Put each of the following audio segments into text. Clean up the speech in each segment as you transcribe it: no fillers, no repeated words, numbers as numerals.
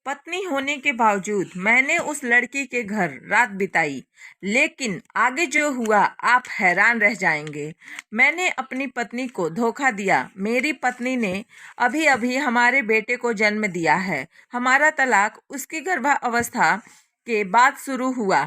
पत्नी होने के बावजूद मैंने उस लड़की के घर रात बिताई, लेकिन आगे जो हुआ आप हैरान रह जाएंगे। मैंने अपनी पत्नी को धोखा दिया। मेरी पत्नी ने अभी अभी हमारे बेटे को जन्म दिया है। हमारा तलाक उसकी गर्भावस्था के बाद शुरू हुआ।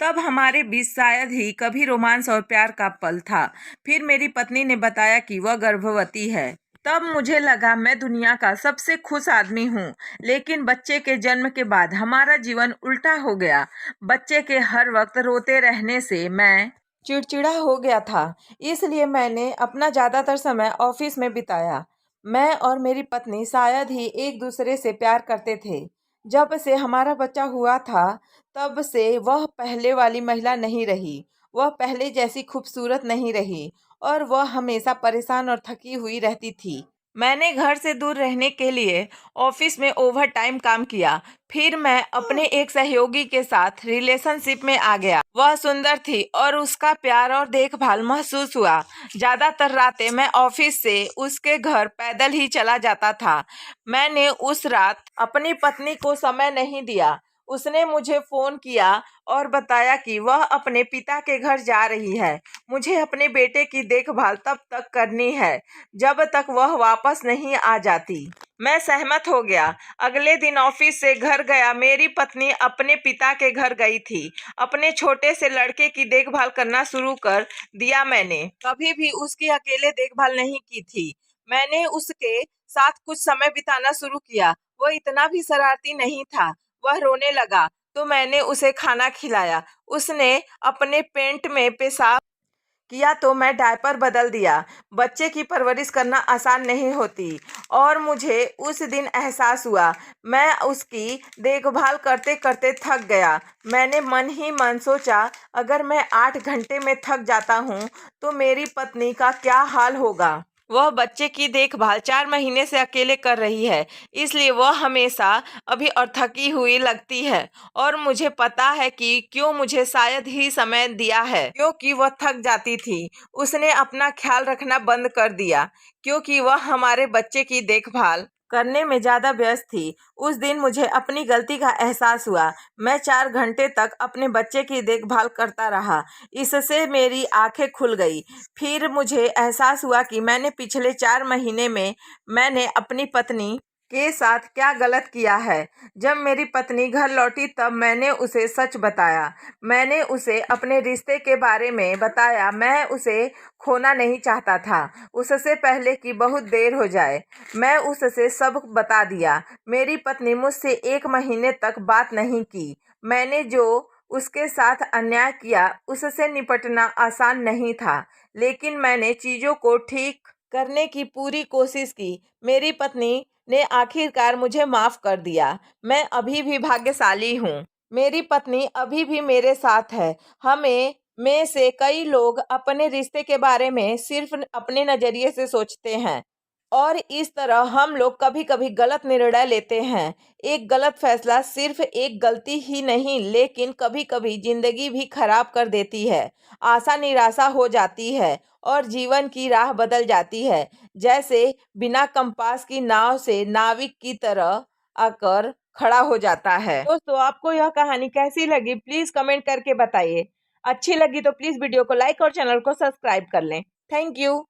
तब हमारे बीच शायद ही कभी रोमांस और प्यार का पल था। फिर मेरी पत्नी ने बताया कि वह गर्भवती है। तब मुझे लगा मैं दुनिया का सबसे खुश आदमी हूँ, लेकिन बच्चे के जन्म के बाद हमारा जीवन उल्टा हो गया। बच्चे के हर वक्त रोते रहने से मैं चिड़चिड़ा हो गया था, इसलिए मैंने अपना ज़्यादातर समय ऑफिस में बिताया। मैं और मेरी पत्नी शायद ही एक दूसरे से प्यार करते थे। जब से हमारा बच्चा हुआ था, तब से वह पहले वाली महिला नहीं रही। वह पहले जैसी खूबसूरत नहीं रही और वह हमेशा परेशान और थकी हुई रहती थी। मैंने घर से दूर रहने के लिए ऑफिस में ओवर टाइम काम किया। फिर मैं अपने एक सहयोगी के साथ रिलेशनशिप में आ गया। वह सुंदर थी और उसका प्यार और देखभाल महसूस हुआ। ज़्यादातर रातें मैं ऑफिस से उसके घर पैदल ही चला जाता था। मैंने उस रात अपनी पत्नी को समय नहीं दिया। उसने मुझे फ़ोन किया और बताया कि वह अपने पिता के घर जा रही है। मुझे अपने बेटे की देखभाल तब तक करनी है जब तक वह वापस नहीं आ जाती। मैं सहमत हो गया। अगले दिन ऑफिस से घर गया। मेरी पत्नी अपने पिता के घर गई थी। अपने छोटे से लड़के की देखभाल करना शुरू कर दिया। मैंने कभी भी उसकी अकेले देखभाल नहीं की थी। मैंने उसके साथ कुछ समय बिताना शुरू किया। वह इतना भी शरारती नहीं था। वह रोने लगा तो मैंने उसे खाना खिलाया। उसने अपने पेंट में पेशाब किया तो मैं डायपर बदल दिया। बच्चे की परवरिश करना आसान नहीं होती और मुझे उस दिन एहसास हुआ मैं उसकी देखभाल करते करते थक गया। मैंने मन ही मन सोचा, अगर मैं 8 घंटे में थक जाता हूँ तो मेरी पत्नी का क्या हाल होगा। वह बच्चे की देखभाल 4 महीने से अकेले कर रही है, इसलिए वह हमेशा अभी और थकी हुई लगती है। और मुझे पता है कि क्यों मुझे शायद ही समय दिया है, क्योंकि वह थक जाती थी। उसने अपना ख्याल रखना बंद कर दिया क्योंकि वह हमारे बच्चे की देखभाल करने में ज़्यादा व्यस्त थी। उस दिन मुझे अपनी गलती का एहसास हुआ। मैं 4 घंटे तक अपने बच्चे की देखभाल करता रहा। इससे मेरी आंखें खुल गई। फिर मुझे एहसास हुआ कि मैंने पिछले 4 महीने में मैंने अपनी पत्नी के साथ क्या गलत किया है। जब मेरी पत्नी घर लौटी तब मैंने उसे सच बताया। मैंने उसे अपने रिश्ते के बारे में बताया। मैं उसे खोना नहीं चाहता था, उससे पहले कि बहुत देर हो जाए। मैं उससे सब बता दिया। मेरी पत्नी मुझसे 1 महीने तक बात नहीं की। मैंने जो उसके साथ अन्याय किया उससे निपटना आसान नहीं था, लेकिन मैंने चीज़ों को ठीक करने की पूरी कोशिश की। मेरी पत्नी ने आखिरकार मुझे माफ़ कर दिया। मैं अभी भी भाग्यशाली हूँ। मेरी पत्नी अभी भी मेरे साथ है। हमें में से कई लोग अपने रिश्ते के बारे में सिर्फ अपने नज़रिए से सोचते हैं और इस तरह हम लोग कभी कभी गलत निर्णय लेते हैं। एक गलत फैसला सिर्फ एक गलती ही नहीं, लेकिन कभी कभी जिंदगी भी खराब कर देती है। आशा निराशा हो जाती है और जीवन की राह बदल जाती है। जैसे बिना कंपास की नाव से नाविक की तरह आकर खड़ा हो जाता है। दोस्तों, आपको यह कहानी कैसी लगी प्लीज कमेंट करके बताइए। अच्छी लगी तो प्लीज वीडियो को लाइक और चैनल को सब्सक्राइब कर लें। Thank you.